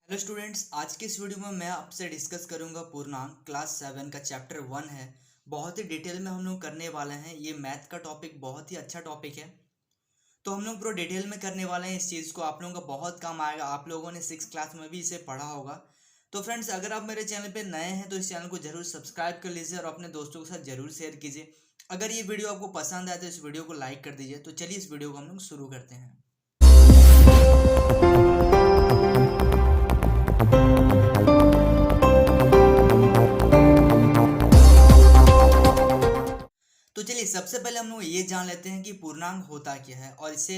Hello students, आज के इस वीडियो में मैं आपसे डिस्कस करूंगा पूर्णांक क्लास 7 का चैप्टर 1 है। बहुत ही डिटेल में हम लोग करने वाले हैं। ये मैथ का टॉपिक बहुत ही अच्छा टॉपिक है, तो हम लोग पूरा डिटेल में करने वाले हैं। इस चीज़ को आप लोगों का बहुत काम आएगा। आप लोगों ने 6 क्लास में भी इसे पढ़ा होगा। तो फ्रेंड्स, अगर आप मेरे चैनल पे नए हैं तो इस चैनल को जरूर सब्सक्राइब कर लीजिए और अपने दोस्तों के साथ जरूर शेयर कीजिए। अगर ये वीडियो आपको पसंद आए तो इस वीडियो को लाइक कर दीजिए। तो चलिए इस वीडियो को हम लोग शुरू करते हैं। तो चलिए सबसे पहले हम लोग ये जान लेते हैं कि पूर्णांक होता क्या है और इसे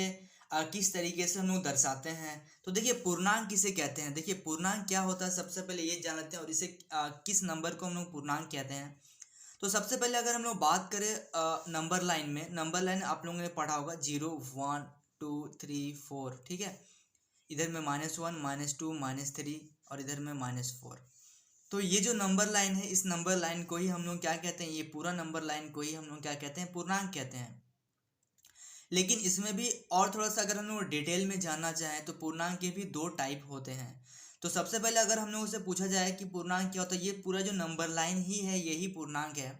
किस तरीके से हम लोग दर्शाते हैं। तो देखिए, पूर्णांक किसे कहते हैं। देखिए, पूर्णांक क्या होता है सबसे पहले ये जान लेते हैं, और इसे किस नंबर को हम लोग पूर्णांक कहते हैं। तो सबसे पहले अगर हम लोग बात करें नंबर लाइन में, नंबर लाइन आप लोगों ने पढ़ा होगा 0 1 2 3 4, ठीक है। इधर में -1 -2 -3 और इधर में -4। तो ये जो नंबर लाइन है, इस नंबर लाइन को ही हम लोग क्या कहते हैं, ये पूरा नंबर लाइन को ही हम लोग क्या कहते हैं, पूर्णांक कहते हैं। लेकिन इसमें भी और थोड़ा सा अगर हम लोग डिटेल में जानना चाहें तो पूर्णांक के भी दो टाइप होते हैं। तो सबसे पहले अगर हम लोग से पूछा जाए कि पूर्णांक क्या होता है, ये पूरा जो नंबर लाइन ही है यही पूर्णांक है।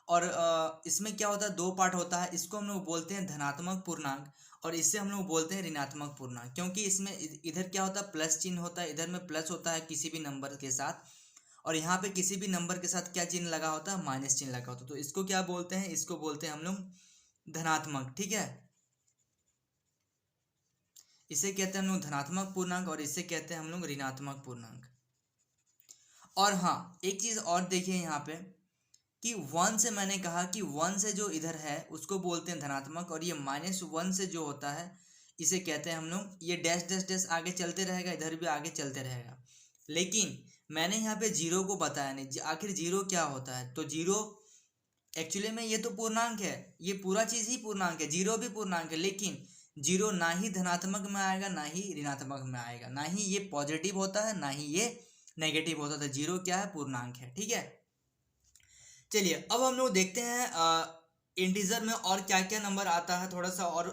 और इसमें क्या होता है, दो पार्ट होता है। इसको हम लोग बोलते हैं धनात्मक पूर्णांक और इससे हम लोग बोलते हैं ऋणात्मक पूर्णांक। क्योंकि इसमें इधर क्या होता है, प्लस चिन्ह होता है, इधर में प्लस होता है किसी भी नंबर के साथ, और यहाँ पे किसी भी नंबर के साथ क्या चिन्ह लगा होता है, माइनस चिन्ह लगा होता है। तो इसको क्या बोलते हैं, इसको बोलते हैं हम लोग धनात्मक, ठीक है। इसे कहते हैं हम लोग धनात्मक पूर्णांक और इसे कहते हैं हम लोग ऋणात्मक पूर्णांक। और हाँ, एक चीज और देखिए यहाँ पे कि 1 से मैंने कहा कि 1 से जो इधर है उसको बोलते हैं धनात्मक, और ये -1 से जो होता है इसे कहते हैं हम लोग, ये डैश डैश डैश आगे चलते रहेगा, इधर भी आगे चलते रहेगा। लेकिन मैंने यहाँ पे जीरो को बताया नहीं, आखिर जीरो क्या होता है। तो जीरो एक्चुअली में ये तो पूर्णांक है, ये पूरा चीज ही पूर्णांक है, जीरो भी पूर्णांक है। लेकिन जीरो ना ही धनात्मक में आएगा ना ही ऋणात्मक में आएगा, ना ही ये पॉजिटिव होता है ना ही ये नेगेटिव होता था। जीरो क्या है, पूर्णांक है, ठीक है। चलिए अब हम लोग देखते हैं इंटीजर में और क्या क्या नंबर आता है, थोड़ा सा और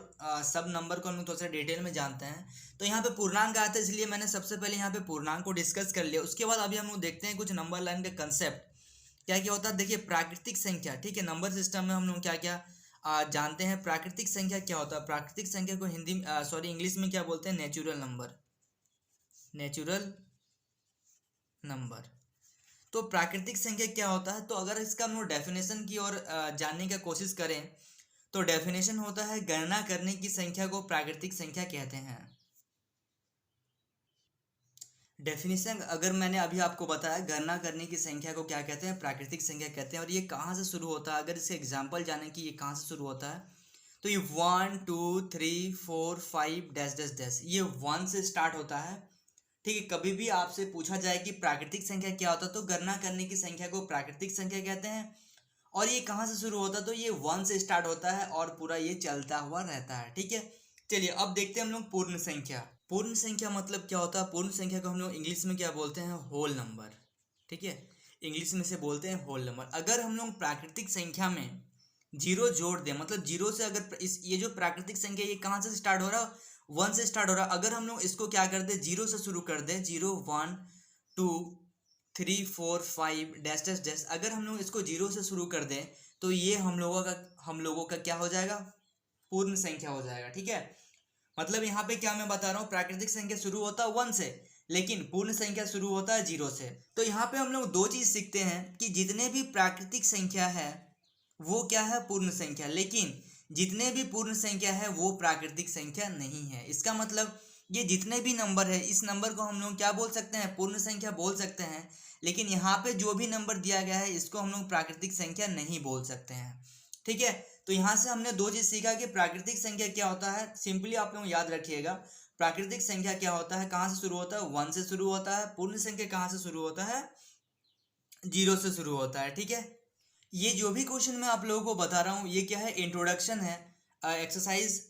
सब नंबर को हम लोग थोड़ा सा डिटेल में जानते हैं। तो यहाँ पे पूर्णांक आता है, इसलिए मैंने सबसे पहले यहाँ पे पूर्णांक को डिस्कस कर लिया। उसके बाद अभी हम लोग देखते हैं कुछ नंबर लाइन का कंसेप्ट क्या क्या होता है। देखिए, प्राकृतिक संख्या, ठीक है। नंबर सिस्टम में हम लोग क्या क्या जानते हैं। प्राकृतिक संख्या क्या होता है, प्राकृतिक संख्या को हिंदी सॉरी इंग्लिश में क्या बोलते हैं, नेचुरल नंबर, नेचुरल नंबर। तो प्राकृतिक संख्या क्या होता है, तो अगर इसका हम लोग डेफिनेशन की ओर जानने की कोशिश करें तो डेफिनेशन होता है गणना करने की संख्या को प्राकृतिक संख्या कहते हैं। डेफिनेशन अगर मैंने अभी आपको बताया, गणना करने की संख्या को क्या कहते हैं, प्राकृतिक संख्या कहते हैं। और ये कहाँ से शुरू होता है, अगर इसके एग्जाम्पल जाने की ये कहाँ से शुरू होता है, तो ये 1 2 3 4 5 डैश डैश डैश, ये 1 से स्टार्ट होता है, ठीक है। कभी भी आपसे पूछा जाए कि प्राकृतिक संख्या क्या होता है तो गणना करने की संख्या को प्राकृतिक संख्या कहते हैं। और ये कहाँ से शुरू होता है, तो ये 1 से स्टार्ट होता है और पूरा ये चलता हुआ रहता है, ठीक है। चलिए अब देखते हैं हम लोग पूर्ण संख्या। पूर्ण संख्या मतलब क्या होता है, पूर्ण संख्या को हम लोग इंग्लिश में क्या बोलते हैं, होल नंबर, ठीक है। इंग्लिश में से बोलते हैं होल नंबर। अगर हम लोग प्राकृतिक संख्या में जीरो जोड़ दें, मतलब जीरो से अगर इस ये जो प्राकृतिक संख्या ये कहाँ से स्टार्ट हो रहा है, 1 से स्टार्ट हो रहा है। अगर हम लोग इसको क्या कर दे, जीरो से शुरू कर दे, 0 1 2 3 4 5 डैश डैश डैश, अगर हम लोग इसको जीरो से शुरू कर दें तो ये हम लोगों का क्या हो जाएगा, पूर्ण संख्या हो जाएगा, ठीक है। मतलब यहाँ पे क्या मैं बता रहा हूँ, प्राकृतिक संख्या शुरू होता है 1 से, लेकिन पूर्ण संख्या शुरू होता है 0 से। तो यहाँ पे हम लोग दो चीज सीखते हैं कि जितने भी प्राकृतिक संख्या है वो क्या है, पूर्ण संख्या। लेकिन जितने भी पूर्ण संख्या है वो प्राकृतिक संख्या नहीं है। इसका मतलब ये जितने भी नंबर है, इस नंबर को हम लोग क्या बोल सकते हैं, पूर्ण संख्या बोल सकते हैं। लेकिन यहाँ पे जो भी नंबर दिया गया है इसको हम लोग प्राकृतिक संख्या नहीं बोल सकते हैं, ठीक है। तो यहाँ से हमने दो चीज सीखा कि प्राकृतिक संख्या क्या होता है। सिंपली आप लोग याद रखिएगा, प्राकृतिक संख्या क्या होता है, कहाँ से शुरू होता है, 1 से शुरू होता है। पूर्ण संख्या कहाँ से शुरू होता है, 0 से शुरू होता है, ठीक है। ये जो भी क्वेश्चन मैं आप लोगों को बता रहा हूँ ये क्या है, इंट्रोडक्शन है एक्सरसाइज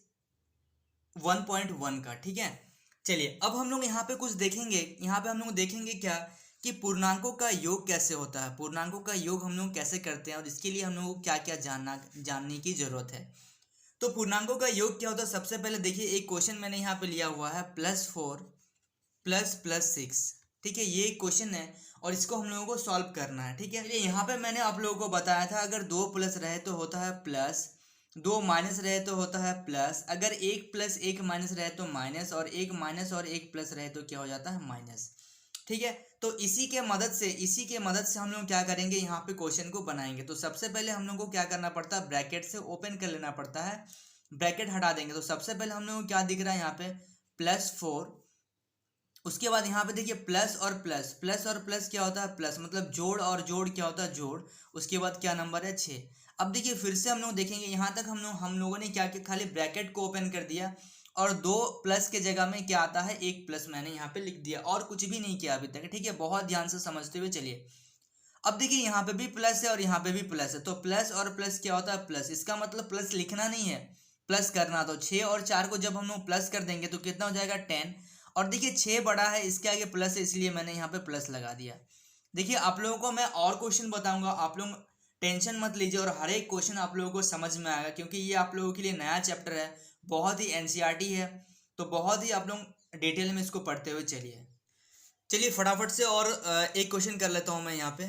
1.1 का, ठीक है। चलिए अब हम लोग यहाँ पे कुछ देखेंगे। यहाँ पे हम लोग देखेंगे क्या कि पूर्णांकों का योग कैसे होता है, पूर्णांकों का योग हम लोग कैसे करते हैं और इसके लिए हम लोगों को क्या क्या जानने की जरूरत है। तो पूर्णांकों का योग क्या होता है, सबसे पहले देखिए एक क्वेश्चन मैंने यहाँ पे लिया हुआ है, +4 ++6, ठीक है, ये क्वेश्चन है और इसको हम लोगों को सॉल्व करना है। ठीक है, चलिए यहाँ पे मैंने आप लोगों को बताया था अगर 2 प्लस रहे तो होता है प्लस, 2 माइनस रहे तो होता है प्लस, अगर 1 प्लस 1 माइनस रहे तो माइनस, और 1 माइनस और 1 प्लस रहे तो क्या हो जाता है माइनस। ठीक है, तो इसी के मदद से हम लोग क्या करेंगे, यहाँ पे क्वेश्चन को बनाएंगे। तो सबसे पहले हम लोग को क्या करना पड़ता है, ब्रैकेट से ओपन कर लेना पड़ता है, ब्रैकेट हटा देंगे। तो सबसे पहले हम लोग को क्या दिख रहा है यहाँ पे +4, उसके बाद यहाँ पे देखिए प्लस और प्लस, प्लस और प्लस क्या होता है प्लस, मतलब जोड़ और जोड़ क्या होता है जोड़, उसके बाद क्या नंबर है 6। अब देखिए फिर से हम लोग देखेंगे, यहाँ तक हम लोगों ने क्या किया, खाली ब्रैकेट को ओपन कर दिया और 2 प्लस के जगह में क्या आता है 1 प्लस मैंने यहाँ पे लिख दिया और कुछ भी नहीं किया अभी तक। ठीक है, बहुत ध्यान से समझते हुए चलिए। अब देखिए यहाँ पे भी प्लस है और यहाँ पे भी प्लस है, तो प्लस और प्लस क्या होता है प्लस, इसका मतलब प्लस लिखना नहीं है, प्लस करना। तो 6 और 4 को जब हम लोग प्लस कर देंगे तो कितना हो जाएगा 10, और देखिए 6 बड़ा है, इसके आगे प्लस है इसलिए मैंने यहाँ पे प्लस लगा दिया। देखिए आप लोगों को मैं और क्वेश्चन बताऊंगा, आप लोग टेंशन मत लीजिए और हर एक क्वेश्चन आप लोगों को समझ में आएगा, क्योंकि ये आप लोगों के लिए नया चैप्टर है, बहुत ही एनसीईआरटी है, तो बहुत ही आप लोग डिटेल में इसको पढ़ते हुए चलिए। चलिए फटाफट से और एक क्वेश्चन कर लेता हूँ मैं। यहाँ पे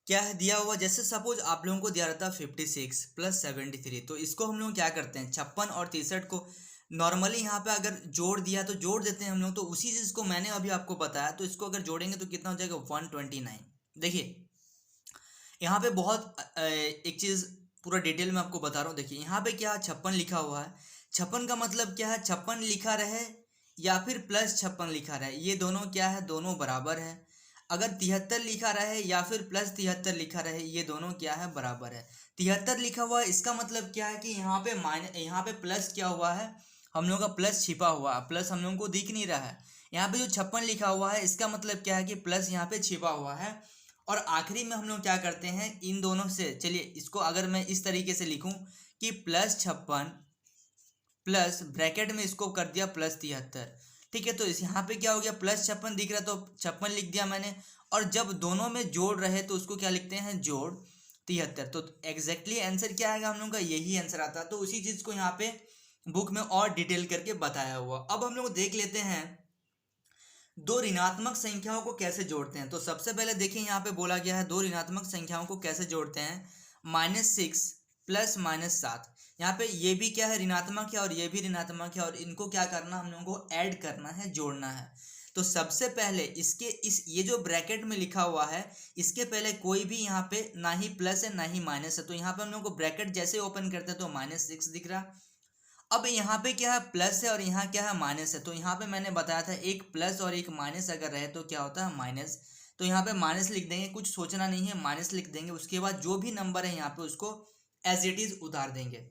क्या है दिया हुआ, जैसे सपोज आप लोगों को दिया रहता है 56 + 73, तो इसको हम लोग क्या करते हैं 56 और 63 को नॉर्मली यहाँ पे अगर जोड़ दिया तो जोड़ देते हैं हम लोग। तो उसी चीज़ को मैंने अभी आपको बताया, तो इसको अगर जोड़ेंगे तो कितना हो जाएगा 129। देखिए यहाँ पे बहुत एक चीज़ पूरा डिटेल में आपको बता रहा हूँ। देखिए यहाँ पे क्या 56 लिखा हुआ है, 56 का मतलब क्या है 56 लिखा रहे या फिर +56 लिखा रहे, ये दोनों क्या है दोनों बराबर है। अगर 73 लिखा रहे या फिर +73 लिखा रहे, ये दोनों क्या है बराबर है। 73 लिखा हुआ है, इसका मतलब क्या है कि यहाँ पे प्लस क्या हुआ है, हम लोग का प्लस छिपा हुआ है, प्लस हम लोगों को दिख नहीं रहा है। यहाँ पे जो 56 लिखा हुआ है इसका मतलब क्या है कि प्लस यहाँ पे छिपा हुआ है। और आखिरी में हम लोग क्या करते हैं इन दोनों से, चलिए इसको अगर मैं इस तरीके से लिखूं कि +56 प्लस ब्रैकेट में इसको कर दिया +73। ठीक है, तो इस यहाँ पे क्या हो गया +56 दिख रहा तो 56 लिख दिया मैंने, और जब दोनों में जोड़ रहे तो उसको क्या लिखते हैं जोड़ 73। तो एग्जैक्टली आंसर क्या आएगा हम लोग का, यही आंसर आता है। तो उसी चीज़ को यहाँ पे बुक में और डिटेल करके बताया हुआ। अब हम लोग देख लेते हैं दो ऋणात्मक संख्याओं को कैसे जोड़ते हैं। तो सबसे पहले देखिए यहाँ पे बोला गया है दो ऋणात्मक संख्याओं को कैसे जोड़ते हैं, -6 + -7। यहाँ पे ये भी क्या है ऋणात्मक है और ये भी ऋणात्मक है, और इनको क्या करना हम लोगों को ऐड करना है, जोड़ना है। तो सबसे पहले ये जो ब्रैकेट में लिखा हुआ है इसके पहले कोई भी यहाँ पे ना ही प्लस है ना ही माइनस है, तो यहाँ पे हम लोग को ब्रैकेट जैसे ओपन करते हैं तो -6 दिख रहा। अब यहाँ पे क्या है प्लस है और यहाँ क्या है माइनस है, तो यहाँ पे मैंने बताया था एक प्लस और एक माइनस अगर रहे तो क्या होता है माइनस। तो यहाँ पे माइनस लिख देंगे, कुछ सोचना नहीं है, माइनस लिख देंगे। उसके बाद जो भी नंबर है यहाँ पे उसको एज इट इज उतार देंगे।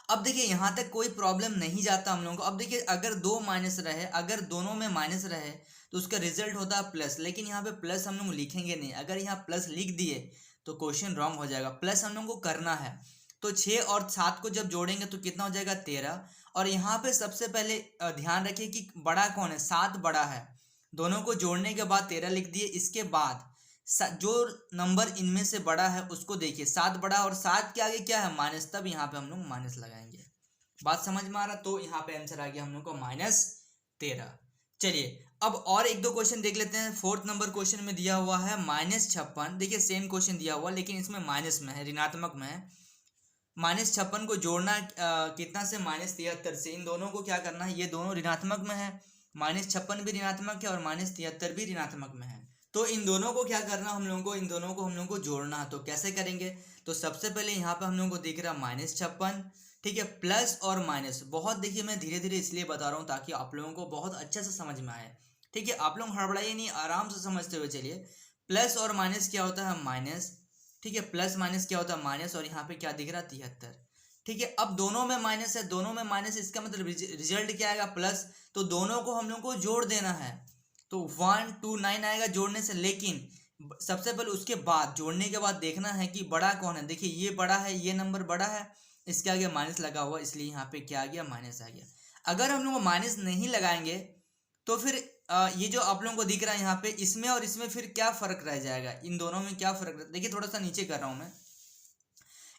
अब देखिए यहाँ तक कोई प्रॉब्लम नहीं जाता हम लोगों को। अब देखिए अगर दो माइनस रहे, अगर दोनों में माइनस रहे तो उसका रिजल्ट होता है प्लस, लेकिन यहाँ पे प्लस हम लोग लिखेंगे नहीं। अगर यहाँ प्लस लिख दिए तो क्वेश्चन रॉन्ग हो जाएगा, प्लस हम लोग को करना है। तो 6 और 7 को जब जोड़ेंगे तो कितना हो जाएगा 13। और यहाँ पे सबसे पहले ध्यान रखिए कि बड़ा कौन है, 7 बड़ा है। दोनों को जोड़ने के बाद 13 लिख दिए, इसके बाद जो नंबर इनमें से बड़ा है उसको देखिए, 7 बड़ा और 7 के आगे क्या है माइनस, तब यहाँ पे हम लोग माइनस लगाएंगे। बात समझ में आ रहा, तो यहाँ पे आंसर आ गया हम लोग को -13। चलिए अब और एक दो क्वेश्चन देख लेते हैं। 4th नंबर क्वेश्चन में दिया हुआ है -56। देखिए सेम क्वेश्चन दिया हुआ लेकिन इसमें माइनस में है, ऋणात्मक में है। -56 को जोड़ना कितना से, -73 से। इन दोनों को क्या करना है, ये दोनों ऋणात्मक में है, -56 भी ऋणात्मक है और -73 भी ऋणात्मक में है। तो इन दोनों को क्या करना हम लोगों को, इन दोनों को हम लोगों को जोड़ना है। तो कैसे करेंगे, तो सबसे पहले यहाँ पे हम लोगों को दिख रहा -56, ठीक है, प्लस और माइनस। बहुत देखिए मैं धीरे धीरे इसलिए बता रहा हूँ ताकि आप लोगों को बहुत अच्छे से समझ में आए। ठीक है, आप लोग हड़बड़ाइए नहीं, आराम से समझते हुए चलिए। प्लस और माइनस क्या होता है माइनस, ठीक है, प्लस माइनस क्या होता है माइनस, और यहाँ पे क्या दिख रहा है 73। ठीक है, अब दोनों में माइनस है, दोनों में माइनस, इसका मतलब रिजल्ट क्या आएगा प्लस। तो दोनों को हम लोग को जोड़ देना है, तो 129 आएगा जोड़ने से। लेकिन सबसे पहले उसके बाद जोड़ने के बाद देखना है कि बड़ा कौन है। देखिए ये बड़ा है, ये नंबर बड़ा है, इसके आगे माइनस लगा हुआ, इसलिए यहाँ पे क्या आ गया माइनस आ गया। अगर हम लोग माइनस नहीं लगाएंगे तो फिर ये जो आप लोगों को दिख रहा है यहाँ पे, इसमें और इसमें फिर क्या फर्क रह जाएगा, इन दोनों में क्या फर्क। देखिए थोड़ा सा नीचे कर रहा हूँ मैं,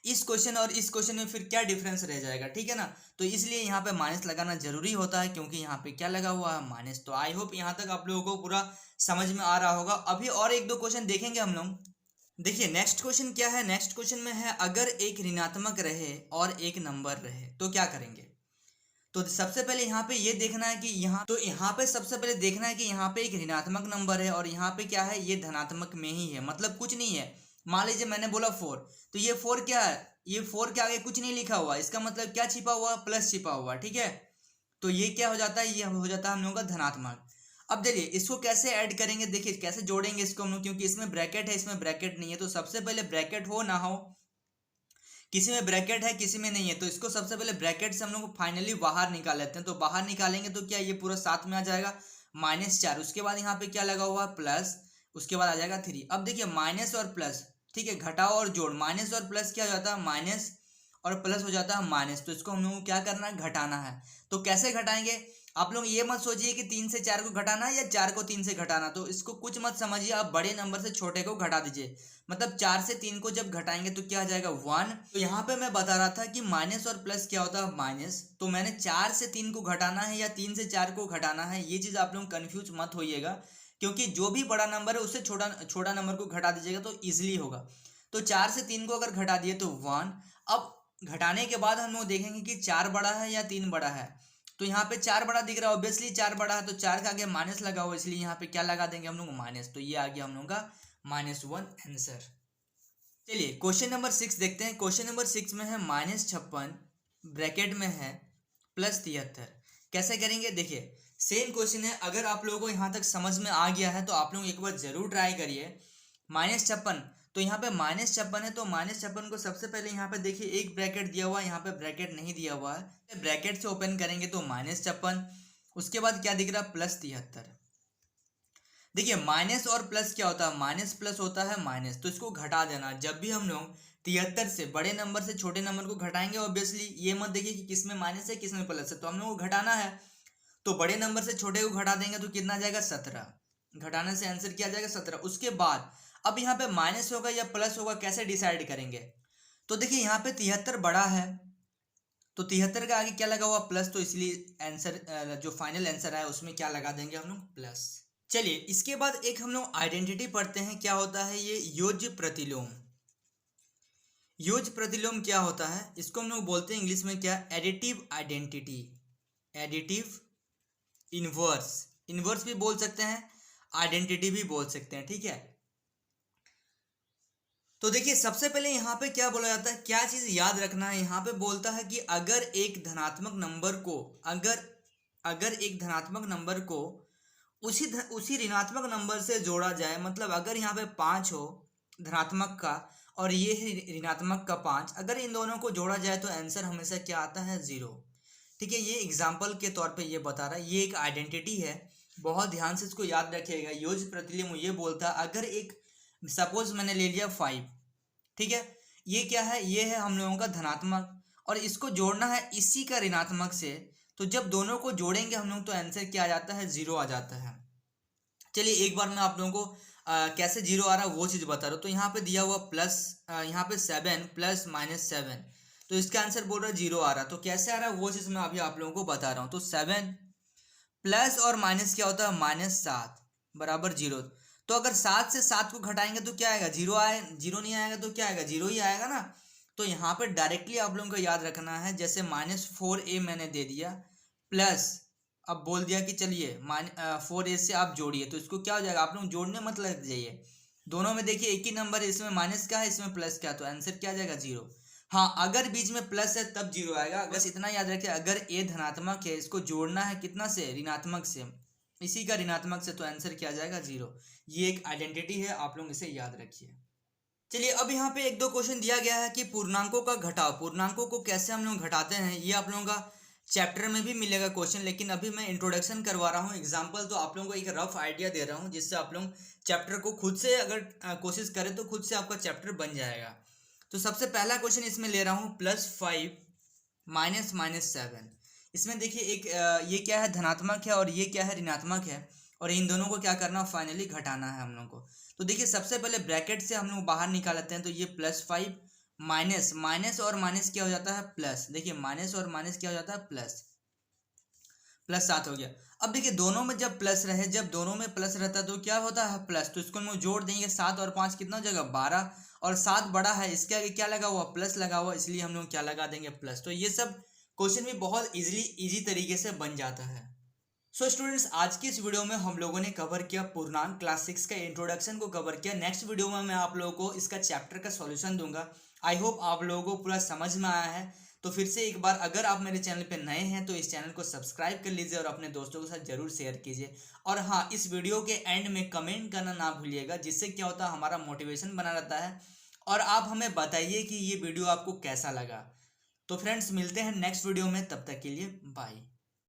इस क्वेश्चन और इस क्वेश्चन में फिर क्या डिफरेंस रह जाएगा, ठीक है ना। तो इसलिए यहाँ पे माइनस लगाना जरूरी होता है, क्योंकि यहाँ पे क्या लगा हुआ है, माइनस। तो आई होप यहाँ तक आप लोगों को पूरा समझ में आ रहा होगा। अभी और एक दो क्वेश्चन देखेंगे हम लोग। देखिए नेक्स्ट क्वेश्चन क्या है, नेक्स्ट क्वेश्चन में है अगर एक ऋणात्मक रहे और एक नंबर रहे तो क्या करेंगे। तो सबसे पहले यहाँ पे ये देखना है कि यहाँ पे सबसे पहले देखना है कि यहाँ पे एक ऋणात्मक नंबर है और यहाँ पे क्या है, ये धनात्मक में ही है, मतलब कुछ नहीं है। मान लीजिए मैंने बोला 4, तो ये 4 क्या है, ये 4 के आगे कुछ नहीं लिखा हुआ, इसका मतलब क्या छिपा हुआ, प्लस छिपा हुआ, ठीक है। तो ये क्या हो जाता है, ये हो जाता है हम लोगों का धनात्मक। अब देखिए इसको कैसे ऐड करेंगे, देखिए कैसे जोड़ेंगे इसको हम लोग, क्योंकि इसमें ब्रैकेट है, इसमें ब्रैकेट नहीं है। तो सबसे पहले ब्रैकेट हो ना हो, किसी में ब्रैकेट है किसी में नहीं है, तो इसको सबसे पहले ब्रैकेट से हम लोग फाइनली बाहर निकाल लेते हैं। तो बाहर निकालेंगे तो क्या, ये पूरा साथ में आ जाएगा -4। उसके बाद यहाँ पे क्या लगा हुआ है, प्लस, उसके बाद आ जाएगा 3। अब देखिए माइनस और प्लस, ठीक है, घटाओ और जोड़, माइनस और प्लस क्या हो जाता है, माइनस और प्लस हो जाता है माइनस। तो इसको हम लोग को क्या करना है, घटाना है। तो कैसे घटाएंगे, आप लोग ये मत सोचिए कि 3 से 4 को घटाना है या 4 को 3 से घटाना, तो इसको कुछ मत समझिए, आप बड़े नंबर से छोटे को घटा दीजिए। मतलब 4 से 3 को जब घटाएंगे तो क्या आ जाएगा, 1। तो यहाँ पे मैं बता रहा था कि माइनस और प्लस क्या होता है, माइनस। तो मैंने 4 से 3 को घटाना है या 3 से 4 को घटाना है, ये चीज़ आप लोग कन्फ्यूज मत होइएगा, क्योंकि जो भी बड़ा नंबर है उससे छोटा छोटा नंबर को घटा दीजिएगा तो ईजिली होगा। तो 4 से 3 को अगर घटा दिए तो 1। अब घटाने के बाद हम लोग देखेंगे कि 4 बड़ा है या 3 बड़ा है। तो यहाँ पे 4 बड़ा दिख रहा है, ऑब्वियसली 4 बड़ा है, तो 4 के आगे माइनस लगा हुआ, इसलिए यहाँ पे क्या लगा देंगे हम लोग, माइनस। तो ये आ गया हम लोग का -1 आंसर। चलिए क्वेश्चन नंबर 6 देखते हैं। क्वेश्चन नंबर 6 में है -56 ब्रैकेट में है +73। कैसे करेंगे, देखिए सेम क्वेश्चन है। अगर आप लोगों को यहाँ तक समझ में आ गया है तो आप लोग एक बार जरूर ट्राई करिए। -56, तो यहाँ पे -56 है, तो -56 को सबसे पहले यहाँ पे देखिए एक ब्रैकेट दिया हुआ है, यहाँ पे ब्रैकेट नहीं दिया हुआ है। ब्रैकेट से ओपन करेंगे तो -56, उसके बाद क्या दिख रहा है, +73। देखिए माइनस और प्लस क्या होता है, माइनस प्लस होता है माइनस, तो इसको घटा देना। जब भी हम लोग 73 से बड़े नंबर से छोटे नंबर को घटाएंगे, ऑब्वियसली ये मत देखिए कि किस में माइनस है किस में प्लस है, तो हम लोग को घटाना है। तो बड़े नंबर से छोटे को घटा देंगे तो कितना आ जाएगा, 17। घटाने से आंसर क्या आ जाएगा, 17। उसके बाद अब यहाँ पे माइनस होगा या प्लस होगा, कैसे डिसाइड करेंगे। तो देखिए यहाँ पे 73 बड़ा है, तो 73 का आगे क्या लगा हुआ, प्लस, तो इसलिए आंसर जो फाइनल आंसर है उसमें क्या लगा देंगे हम लोग, प्लस। चलिए इसके बाद एक हम लोग आइडेंटिटी पढ़ते हैं, क्या होता है ये, योज्य प्रतिलोम। योज्य प्रतिलोम क्या होता है, इसको हम लोग बोलते हैं इंग्लिश में क्या, additive identity, additive inverse, inverse भी बोल सकते हैं, आइडेंटिटी भी बोल सकते हैं, ठीक है। तो देखिए सबसे पहले यहाँ पे क्या बोला जाता है, क्या चीज़ याद रखना है, यहाँ पे बोलता है कि अगर एक धनात्मक नंबर को अगर एक धनात्मक नंबर को उसी ऋणात्मक नंबर से जोड़ा जाए, मतलब अगर यहाँ पे 5 हो धनात्मक का और ये है ऋणात्मक का 5, अगर इन दोनों को जोड़ा जाए तो आंसर हमेशा क्या आता है, 0। ठीक है, ये एग्जाम्पल के तौर पे ये बता रहा है, ये एक आइडेंटिटी है, बहुत ध्यान से इसको याद रखिएगा। योज्य प्रतिलोम ये बोलता है अगर एक, सपोज मैंने ले लिया 5, ठीक है, ये क्या है, ये है हम लोगों का धनात्मक और इसको जोड़ना है इसी का ऋणात्मक से, तो जब दोनों को जोड़ेंगे हम लोग तो आंसर क्या आ जाता है, 0 आ जाता है। चलिए एक बार मैं आप लोगों को कैसे 0 आ रहा है वो चीज़ बता रहा हूँ। तो यहाँ पे दिया हुआ प्लस, यहाँ पे 7 प्लस -7, तो इसका आंसर बोल रहा है 0 आ रहा है। तो कैसे आ रहा है वो चीज़ मैं अभी आप लोगों को बता रहा हूँ। तो 7 प्लस और माइनस क्या होता है, -7 बराबर 0। तो अगर 7 से 7 को घटाएंगे तो क्या आएगा, 0 आए, 0 नहीं आएगा तो क्या आएगा, 0 ही आएगा ना। तो यहाँ पे डायरेक्टली आप लोगों को याद रखना है, जैसे -4a मैंने दे दिया प्लस, अब बोल दिया कि चलिए 4a से आप जोड़िए, तो इसको क्या हो जाएगा, आप लोग जोड़ने मत लग जाइए, दोनों में देखिए एक ही नंबर है, इसमें माइनस का है इसमें प्लस का, तो आंसर क्या आ जाएगा, 0। हाँ अगर बीच में प्लस है तब 0 आएगा। बस इतना याद रखिए, अगर a धनात्मक है इसको जोड़ना है कितना से, ऋणात्मक से, इसी का ऋणात्मक से, तो आंसर क्या आ जाएगा, 0। ये एक आइडेंटिटी है, आप लोग इसे याद रखिए। चलिए अब यहाँ पे एक दो क्वेश्चन दिया गया है कि पूर्णांकों का घटाव, पूर्णांकों को कैसे हम लोग घटाते हैं, ये आप लोगों का चैप्टर में भी मिलेगा क्वेश्चन, लेकिन अभी मैं इंट्रोडक्शन करवा रहा हूँ, एग्जाम्पल, तो आप लोगों को एक रफ आइडिया दे रहा हूँ, जिससे आप लोग चैप्टर को खुद से अगर कोशिश करें तो खुद से आपका चैप्टर बन जाएगा। तो सबसे पहला क्वेश्चन इसमें ले रहा हूँ, +5 -7। इसमें देखिए एक ये क्या है, धनात्मक है और ये क्या है, ऋणात्मक है, और इन दोनों को क्या करना, फाइनली घटाना है हम लोग को। तो देखिए सबसे पहले ब्रैकेट से हम लोग बाहर निकाल लेते हैं, तो ये +5 माइनस माइनस और माइनस क्या हो जाता है प्लस। देखिए माइनस और माइनस क्या हो जाता है प्लस, प्लस 7 हो गया। अब देखिए दोनों में जब प्लस रहे, जब दोनों में प्लस रहता है तो क्या होता है प्लस, तो इसको हम लोग जोड़ देंगे। 7 और 5 कितना हो जाएगा 12, और 7 बड़ा है, इसके आगे क्या लगा हुआ प्लस लगा हुआ, इसलिए हम लोग क्या लगा देंगे प्लस। तो ये सब क्वेश्चन भी बहुत इजी तरीके से बन जाता है। सो स्टूडेंट्स, आज की इस वीडियो में हम लोगों ने कवर किया पूर्णांक क्लास 6 का इंट्रोडक्शन को कवर किया। नेक्स्ट वीडियो में मैं आप लोगों को इसका चैप्टर का सॉल्यूशन दूंगा। आई होप आप लोगों को पूरा समझ में आया है। तो फिर से एक बार, अगर आप मेरे चैनल पे नए हैं तो इस चैनल को सब्सक्राइब कर लीजिए और अपने दोस्तों के साथ जरूर शेयर कीजिए। और हाँ, इस वीडियो के एंड में कमेंट करना ना भूलिएगा, जिससे क्या होता है हमारा मोटिवेशन बना रहता है। और आप हमें बताइए कि ये वीडियो आपको कैसा लगा। तो फ्रेंड्स, मिलते हैं नेक्स्ट वीडियो में, तब तक के लिए बाय।